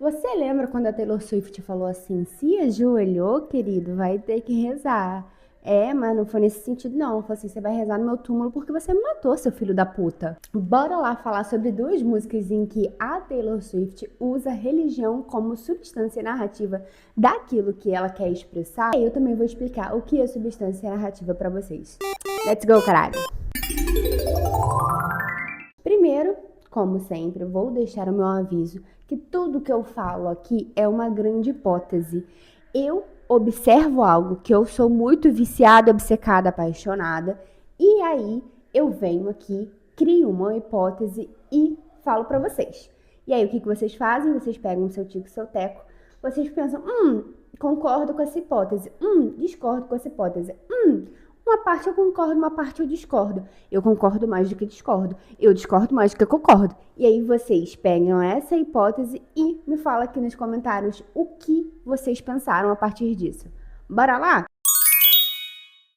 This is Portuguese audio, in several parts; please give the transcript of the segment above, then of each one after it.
Você lembra quando a Taylor Swift falou assim: se ajoelhou, querido, vai ter que rezar? É, mas não foi nesse sentido, não. Ela falou assim: você vai rezar no meu túmulo porque você me matou, seu filho da puta. Bora lá falar sobre duas músicas em que a Taylor Swift usa religião como substância narrativa daquilo que ela quer expressar. E eu também vou explicar o que é substância narrativa pra vocês. Let's go, caralho! Primeiro, como sempre, vou deixar o meu aviso que tudo que eu falo aqui é uma grande hipótese. Eu observo algo que eu sou muito viciada, obcecada, apaixonada, e aí eu venho aqui, crio uma hipótese e falo pra vocês. E aí o que vocês fazem? Vocês pegam o seu tico e seu teco, vocês pensam, concordo com essa hipótese, discordo com essa hipótese, uma parte eu concordo, uma parte eu discordo. Eu concordo mais do que discordo. Eu discordo mais do que concordo. E aí vocês pegam essa hipótese e me falam aqui nos comentários o que vocês pensaram a partir disso. Bora lá?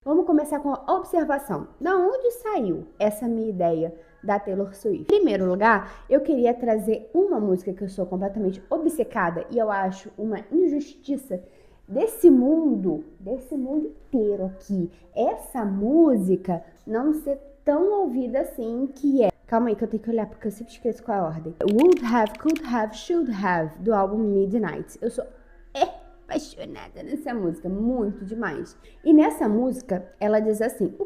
Vamos começar com a observação. Da onde saiu essa minha ideia da Taylor Swift? Em primeiro lugar, eu queria trazer uma música que eu sou completamente obcecada e eu acho uma injustiça desse mundo inteiro aqui. Essa música não ser tão ouvida assim, que é... Calma aí que eu tenho que olhar porque eu sempre esqueço qual é a ordem. Would Have, Could Have, Should Have, do álbum Midnight. Eu sou apaixonada nessa música, muito demais. E nessa música, ela diz assim, o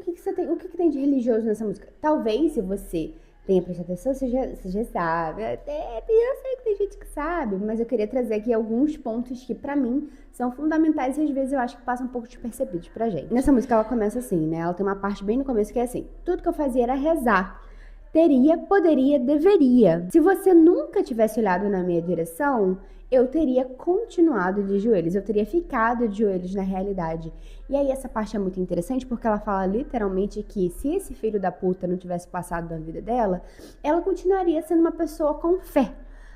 que tem de religioso nessa música? Talvez, se você tenha prestado atenção, você já sabe. Eu sei que tem gente que sabe, mas eu queria trazer aqui alguns pontos que, pra mim, são fundamentais e às vezes eu acho que passam um pouco despercebidos pra gente. Nessa música, ela começa assim, né? Ela tem uma parte bem no começo que é assim, tudo que eu fazia era rezar. Teria, poderia, deveria. Se você nunca tivesse olhado na minha direção, eu teria continuado de joelhos, eu teria ficado de joelhos na realidade. E aí essa parte é muito interessante porque ela fala literalmente que se esse filho da puta não tivesse passado da vida dela, ela continuaria sendo uma pessoa com fé.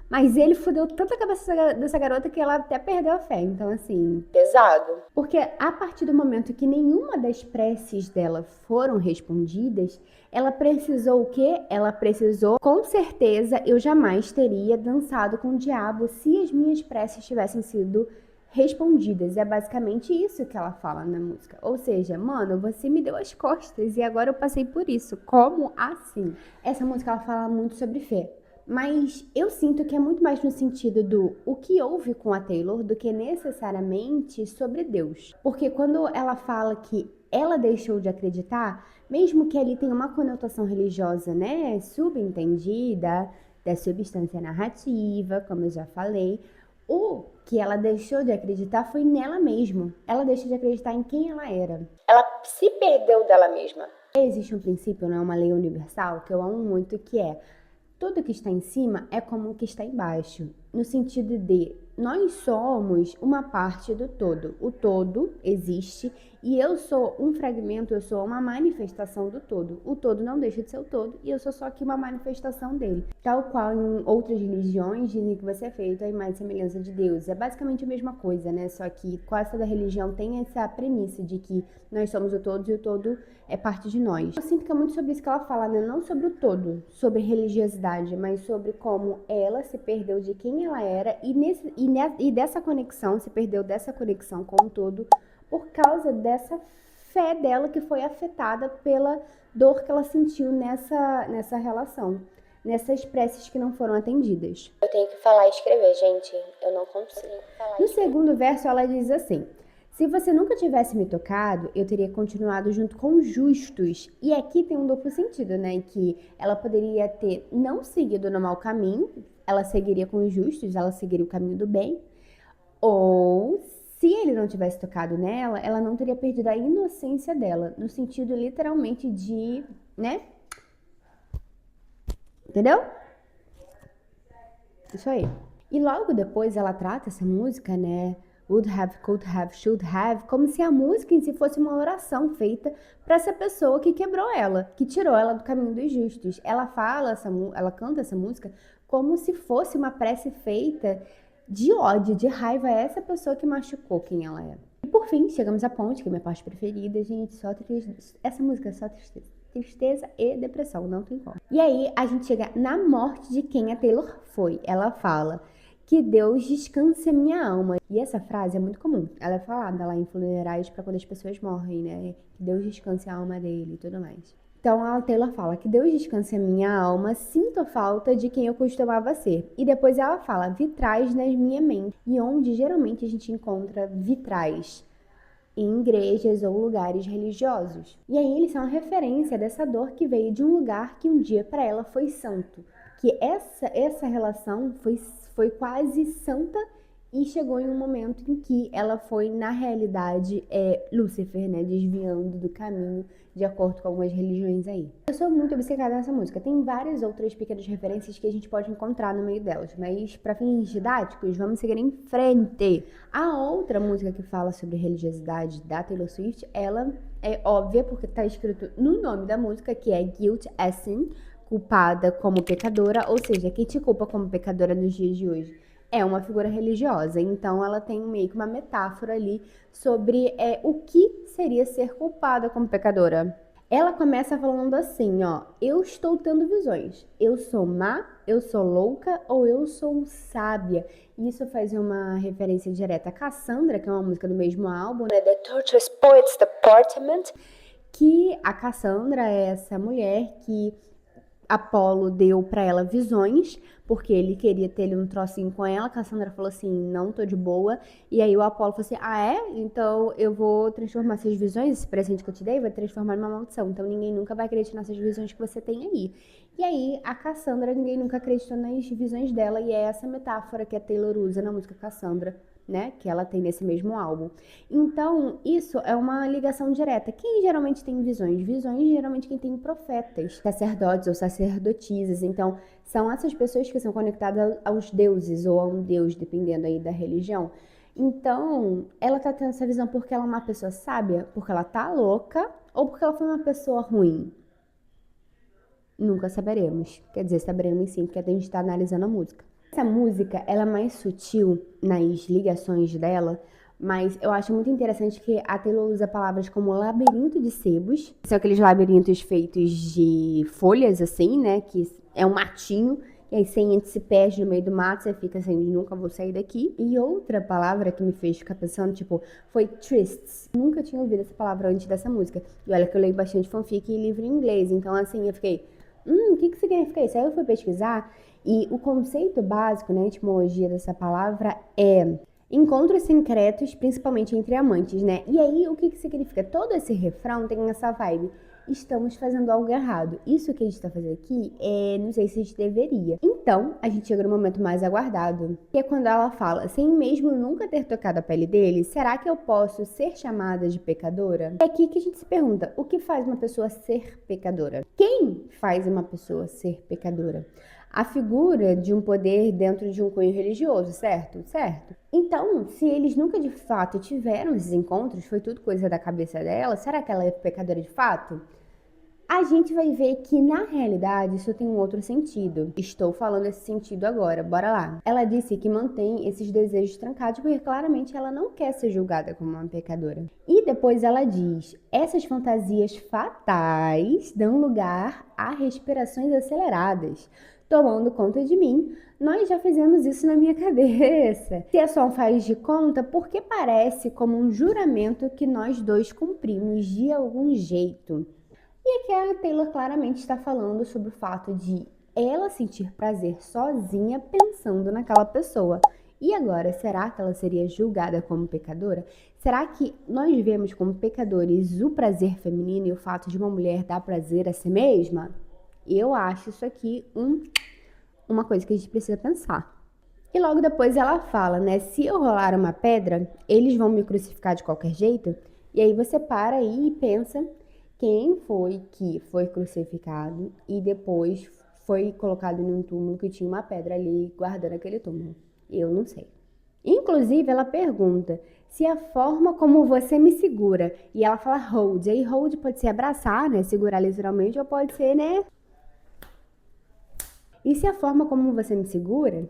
Mas ele fudeu tanta cabeça dessa garota que ela até perdeu a fé. Então, assim, pesado. Porque a partir do momento que nenhuma das preces dela foram respondidas, ela precisou o quê? Ela precisou, com certeza, eu jamais teria dançado com o diabo se as minhas preces tivessem sido respondidas. É basicamente isso que ela fala na música. Ou seja, mano, você me deu as costas e agora eu passei por isso. Como assim? Essa música ela fala muito sobre fé. Mas eu sinto que é muito mais no sentido do o que houve com a Taylor do que necessariamente sobre Deus. Porque quando ela fala que ela deixou de acreditar, mesmo que ali tenha uma conotação religiosa, né, subentendida, da substância narrativa, como eu já falei, o que ela deixou de acreditar foi nela mesma. Ela deixou de acreditar em quem ela era. Ela se perdeu dela mesma. Existe um princípio, né, uma lei universal que eu amo muito, que é tudo que está em cima é como o que está embaixo, no sentido de nós somos uma parte do todo. O todo existe e eu sou um fragmento, eu sou uma manifestação do todo. O todo não deixa de ser o todo e eu sou só aqui uma manifestação dele. Tal qual em outras religiões dizem que você é feito à imagem e semelhança de Deus. É basicamente a mesma coisa, né? Só que quase toda religião tem essa premissa de que nós somos o todo e o todo é parte de nós. Eu sinto que é muito sobre isso que ela fala, né? Não sobre o todo, sobre religiosidade, mas sobre como ela se perdeu de quem ela era e dessa conexão, se perdeu dessa conexão com o todo por causa dessa fé dela que foi afetada pela dor que ela sentiu nessa relação, nessas preces que não foram atendidas. Eu tenho que falar e escrever, gente. Eu não consigo falar e No escrever. segundo verso, ela diz assim: se você nunca tivesse me tocado, eu teria continuado junto com os justos. E aqui tem um duplo sentido, né? Que ela poderia ter não seguido no mau caminho, ela seguiria com os justos, ela seguiria o caminho do bem. Ou, se ele não tivesse tocado nela, ela não teria perdido a inocência dela, no sentido literalmente de, né? Entendeu? Isso aí. E logo depois ela trata essa música, né? Would have, could have, should have, como se a música em si fosse uma oração feita para essa pessoa que quebrou ela, que tirou ela do caminho dos justos. Ela ela canta essa música como se fosse uma prece feita de ódio, de raiva a essa pessoa que machucou quem ela era. E por fim, chegamos à ponte, que é a minha parte preferida, gente, só tristeza. Essa música é só tristeza. Tristeza e depressão, não tem como. E aí a gente chega na morte de quem a Taylor foi. Ela fala que Deus descanse a minha alma. E essa frase é muito comum. Ela é falada lá em funerais para quando as pessoas morrem, né? Que Deus descanse a alma dele e tudo mais. Então a Taylor fala que Deus descanse a minha alma, sinto a falta de quem eu costumava ser. E depois ela fala vitrais na minha mente. E onde geralmente a gente encontra vitrais? Em igrejas ou lugares religiosos. E aí eles são a referência dessa dor que veio de um lugar que um dia para ela foi santo. Que essa relação foi quase santa e chegou em um momento em que ela foi, na realidade, Lúcifer, né? Desviando do caminho de acordo com algumas religiões aí. Eu sou muito obcecada nessa música. Tem várias outras pequenas referências que a gente pode encontrar no meio delas, mas para fins didáticos, vamos seguir em frente. A outra música que fala sobre religiosidade da Taylor Swift, ela é óbvia porque está escrito no nome da música, que é Guilt as Sin, culpada como pecadora, ou seja, quem te culpa como pecadora nos dias de hoje é uma figura religiosa. Então ela tem meio que uma metáfora ali sobre o que seria ser culpada como pecadora. Ela começa falando assim, ó: eu estou tendo visões. Eu sou má, eu sou louca ou eu sou sábia. Isso faz uma referência direta a Cassandra, que é uma música do mesmo álbum, né? The Torturous Poets Department. Que a Cassandra é essa mulher que Apolo deu pra ela visões, porque ele queria ter um trocinho com ela. A Cassandra falou assim, não tô de boa. E aí o Apolo falou assim, ah é? Então eu vou transformar essas visões, esse presente que eu te dei, vai transformar numa maldição. Então ninguém nunca vai acreditar nessas visões que você tem aí. E aí a Cassandra, ninguém nunca acreditou nas visões dela. E é essa metáfora que a Taylor usa na música Cassandra, né, que ela tem nesse mesmo álbum. Então, isso é uma ligação direta. Quem geralmente tem visões? Visões, geralmente, quem tem profetas, sacerdotes ou sacerdotisas. Então, são essas pessoas que são conectadas aos deuses ou a um deus, dependendo aí da religião. Então, ela tá tendo essa visão porque ela é uma pessoa sábia, porque ela tá louca ou porque ela foi uma pessoa ruim? Nunca saberemos. Quer dizer, saberemos sim, porque a gente tá analisando a música. Essa música, ela é mais sutil nas ligações dela, mas eu acho muito interessante que a Taylor usa palavras como labirinto de sebos, são aqueles labirintos feitos de folhas, assim, né, que é um matinho, e aí você entra, se perde no meio do mato, você fica assim, nunca vou sair daqui. E outra palavra que me fez ficar pensando, tipo, foi trysts. Nunca tinha ouvido essa palavra antes dessa música. E olha que eu leio bastante fanfic e livro em inglês, então assim, eu fiquei, o que significa isso? Aí eu fui pesquisar, e o conceito básico, né, a etimologia dessa palavra é encontros secretos, principalmente entre amantes, né? E aí, o que significa? Todo esse refrão tem essa vibe. Estamos fazendo algo errado. Isso que a gente tá fazendo aqui, não sei se a gente deveria. Então, a gente chega no momento mais aguardado, que é quando ela fala, sem mesmo nunca ter tocado a pele dele, será que eu posso ser chamada de pecadora? É aqui que a gente se pergunta, o que faz uma pessoa ser pecadora? Quem faz uma pessoa ser pecadora? A figura de um poder dentro de um cunho religioso, certo? Certo. Então, se eles nunca de fato tiveram esses encontros, foi tudo coisa da cabeça dela, será que ela é pecadora de fato? A gente vai ver que, na realidade, isso tem um outro sentido. Estou falando esse sentido agora, bora lá. Ela disse que mantém esses desejos trancados porque claramente ela não quer ser julgada como uma pecadora. E depois ela diz, essas fantasias fatais dão lugar a respirações aceleradas. Tomando conta de mim, nós já fizemos isso na minha cabeça. Se é só um faz de conta, porque parece como um juramento que nós dois cumprimos de algum jeito. E aqui a Taylor claramente está falando sobre o fato de ela sentir prazer sozinha pensando naquela pessoa. E agora, será que ela seria julgada como pecadora? Será que nós vemos como pecadores o prazer feminino e o fato de uma mulher dar prazer a si mesma? Eu acho isso aqui uma coisa que a gente precisa pensar. E logo depois ela fala, né? Se eu rolar uma pedra, eles vão me crucificar de qualquer jeito? E aí você para aí e pensa quem foi que foi crucificado e depois foi colocado num túmulo que tinha uma pedra ali guardando aquele túmulo. Eu não sei. Inclusive, ela pergunta se a forma como você me segura, e ela fala hold, e aí hold pode ser abraçar, né, segurar literalmente, ou pode ser, né, e se a forma como você me segura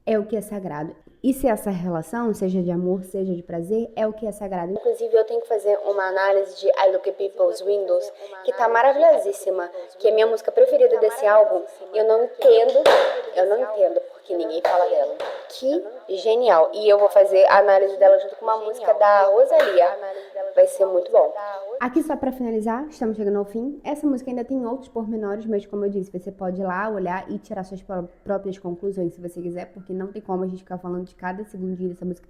é o que é sagrado. E se essa relação, seja de amor, seja de prazer, é o que é sagrado. Inclusive, eu tenho que fazer uma análise de I Look at People's Windows, que tá maravilhosíssima, que é a minha música preferida desse álbum. Eu não entendo, porque ninguém fala dela. Que genial. E eu vou fazer a análise dela junto com uma música da Rosalía. Vai ser muito bom. Aqui só pra finalizar, estamos chegando ao fim. Essa música ainda tem outros pormenores, mas como eu disse, você pode ir lá olhar e tirar suas próprias conclusões se você quiser, porque não tem como a gente ficar falando de cada segundinho dessa música.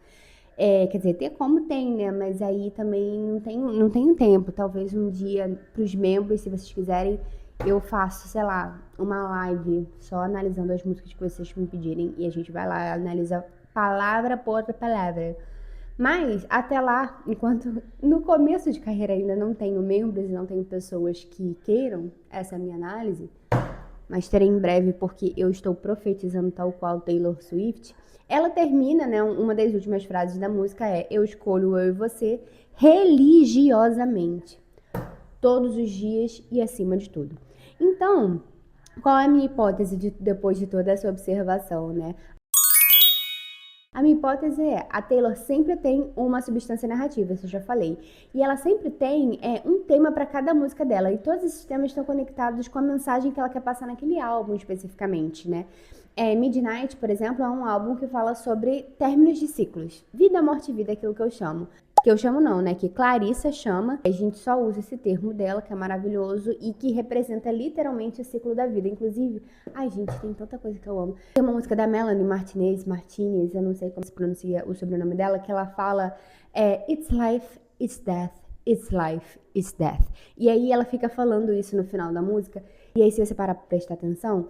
Quer dizer, tem como tem, né? Mas aí também não tenho tempo. Talvez um dia pros membros, se vocês quiserem, eu faço, sei lá, uma live só analisando as músicas que vocês me pedirem e a gente vai lá, analisa palavra por outra palavra. Mas, até lá, enquanto no começo de carreira ainda não tenho membros e não tenho pessoas que queiram essa minha análise, mas terei em breve porque eu estou profetizando tal qual Taylor Swift, ela termina, né, uma das últimas frases da música é: eu escolho eu e você religiosamente, todos os dias e acima de tudo. Então, qual é a minha hipótese depois de toda essa observação, né? A minha hipótese é, a Taylor sempre tem uma substância narrativa, isso eu já falei. E ela sempre tem um tema para cada música dela. E todos esses temas estão conectados com a mensagem que ela quer passar naquele álbum especificamente, né? Midnight, por exemplo, é um álbum que fala sobre términos de ciclos. Vida, morte e vida, é aquilo que eu chamo. Que eu chamo não, né? Que Clarissa chama. A gente só usa esse termo dela, que é maravilhoso e que representa literalmente o ciclo da vida. Inclusive, ai gente, tem tanta coisa que eu amo. Tem uma música da Melanie Martinez, eu não sei como se pronuncia o sobrenome dela, que ela fala It's life, it's death, it's life, it's death. E aí ela fica falando isso no final da música. E aí se você parar pra prestar atenção,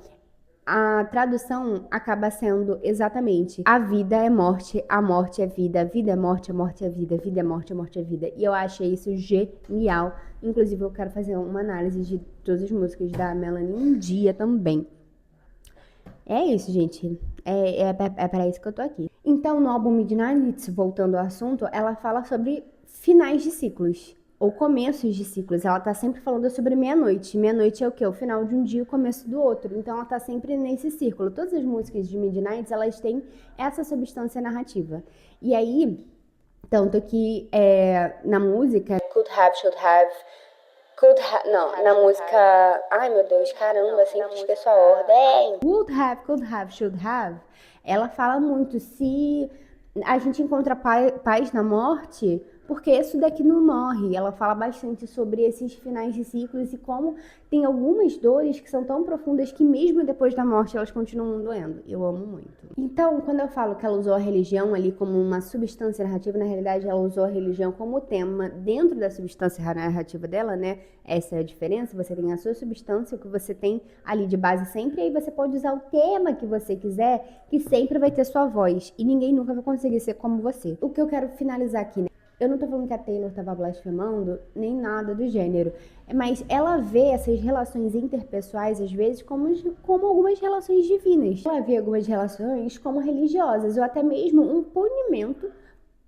a tradução acaba sendo exatamente a vida é morte, a morte é vida, a vida é morte, a morte é vida, a vida é morte, a morte é vida. E eu achei isso genial. Inclusive, eu quero fazer uma análise de todas as músicas da Melanie um dia também. É isso, gente. É para isso que eu tô aqui. Então, no álbum Midnight, voltando ao assunto, ela fala sobre finais de ciclos. Ou começos de ciclos. Ela tá sempre falando sobre meia-noite. Meia-noite é o quê? O final de um dia e o começo do outro. Então ela tá sempre nesse círculo. Todas as músicas de Midnight, elas têm essa substância narrativa. E aí, tanto que na música... Could have, should have, não, na música... Ai, meu Deus, caramba, sempre esqueço a ordem. Would have, could have, should have. Ela fala muito se a gente encontra paz na morte... porque isso daqui não morre. Ela fala bastante sobre esses finais de ciclos e como tem algumas dores que são tão profundas que mesmo depois da morte elas continuam doendo. Eu amo muito. Então, quando eu falo que ela usou a religião ali como uma substância narrativa, na realidade ela usou a religião como tema dentro da substância narrativa dela, né? Essa é a diferença. Você tem a sua substância, o que você tem ali de base sempre, e aí você pode usar o tema que você quiser, que sempre vai ter sua voz. E ninguém nunca vai conseguir ser como você. O que eu quero finalizar aqui, né? Eu não tô falando que a Taylor tava blasfemando, nem nada do gênero. Mas ela vê essas relações interpessoais, às vezes, como algumas relações divinas. Ela vê algumas relações como religiosas, ou até mesmo um punimento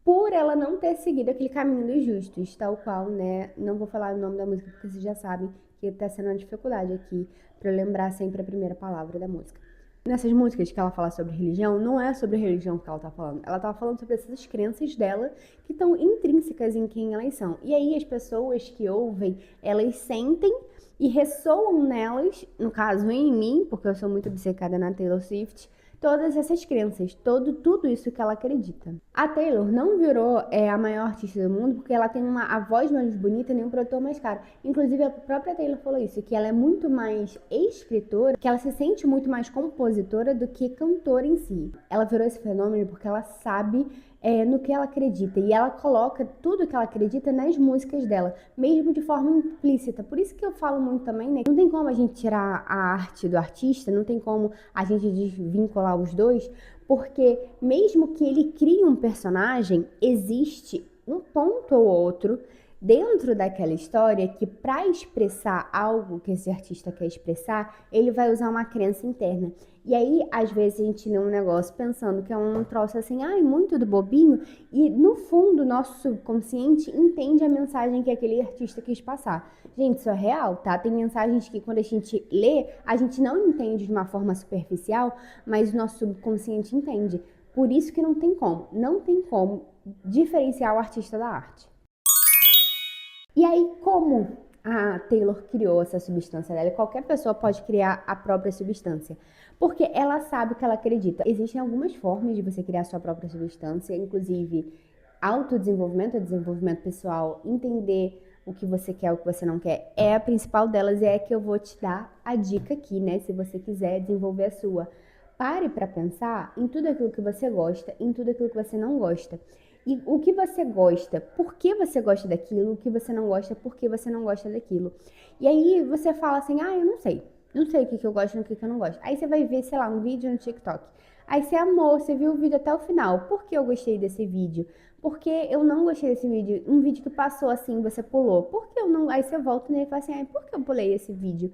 por ela não ter seguido aquele caminho dos justos, tal qual, né? Não vou falar o nome da música, porque vocês já sabem que tá sendo uma dificuldade aqui pra eu lembrar sempre a primeira palavra da música. Nessas músicas que ela fala sobre religião, não é sobre religião que ela tá falando. Ela tá falando sobre essas crenças dela que estão intrínsecas em quem elas são. E aí as pessoas que ouvem, elas sentem e ressoam nelas, no caso em mim, porque eu sou muito obcecada na Taylor Swift, todas essas crenças, tudo isso que ela acredita. A Taylor não virou a maior artista do mundo porque ela tem a voz mais bonita e um produtor mais caro. Inclusive, a própria Taylor falou isso, que ela é muito mais escritora, que ela se sente muito mais compositora do que cantora em si. Ela virou esse fenômeno porque ela sabe no que ela acredita. E ela coloca tudo que ela acredita nas músicas dela, mesmo de forma implícita. Por isso que eu falo muito também, né? Não tem como a gente tirar a arte do artista, não tem como a gente desvincular os dois, porque mesmo que ele crie um personagem, existe um ponto ou outro dentro daquela história que, para expressar algo que esse artista quer expressar, ele vai usar uma crença interna. E aí, às vezes, a gente lê um negócio pensando que é um troço assim, muito do bobinho, e no fundo, nosso subconsciente entende a mensagem que aquele artista quis passar. Gente, isso é real, tá? Tem mensagens que quando a gente lê, a gente não entende de uma forma superficial, mas o nosso subconsciente entende. Por isso que não tem como diferenciar o artista da arte. E aí, como a Taylor criou essa substância dela e qualquer pessoa pode criar a própria substância. Porque ela sabe o que ela acredita. Existem algumas formas de você criar a sua própria substância, inclusive autodesenvolvimento, desenvolvimento pessoal, entender o que você quer, o que você não quer. É a principal delas e é a que eu vou te dar a dica aqui, né? Se você quiser desenvolver a sua. Pare para pensar em tudo aquilo que você gosta, em tudo aquilo que você não gosta. E o que você gosta, por que você gosta daquilo, o que você não gosta, por que você não gosta daquilo. E aí você fala assim, eu não sei. Não sei o que eu gosto e o que eu não gosto. Aí você vai ver, sei lá, um vídeo no TikTok. Aí você amou, você viu o vídeo até o final. Por que eu gostei desse vídeo? Por que eu não gostei desse vídeo? Um vídeo que passou assim, você pulou. Por que eu não... Aí você volta nele e fala assim, por que eu pulei esse vídeo?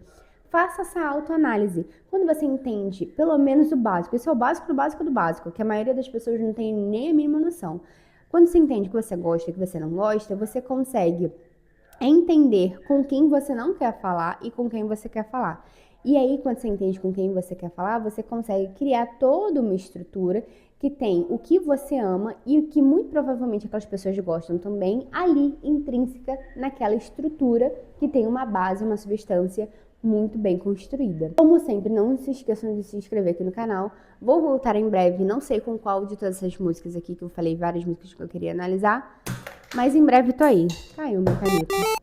Faça essa autoanálise. Quando você entende, pelo menos o básico, isso é o básico do básico do básico, que a maioria das pessoas não tem nem a mínima noção. Quando você entende que você gosta e que você não gosta, você consegue entender com quem você não quer falar e com quem você quer falar. E aí, quando você entende com quem você quer falar, você consegue criar toda uma estrutura que tem o que você ama e o que muito provavelmente aquelas pessoas gostam também, ali, intrínseca naquela estrutura que tem uma base, uma substância muito bem construída. Como sempre, não se esqueçam de se inscrever aqui no canal. Vou voltar em breve, não sei com qual de todas essas músicas aqui, que eu falei várias músicas que eu queria analisar, mas em breve tô aí. Caiu minha caneta.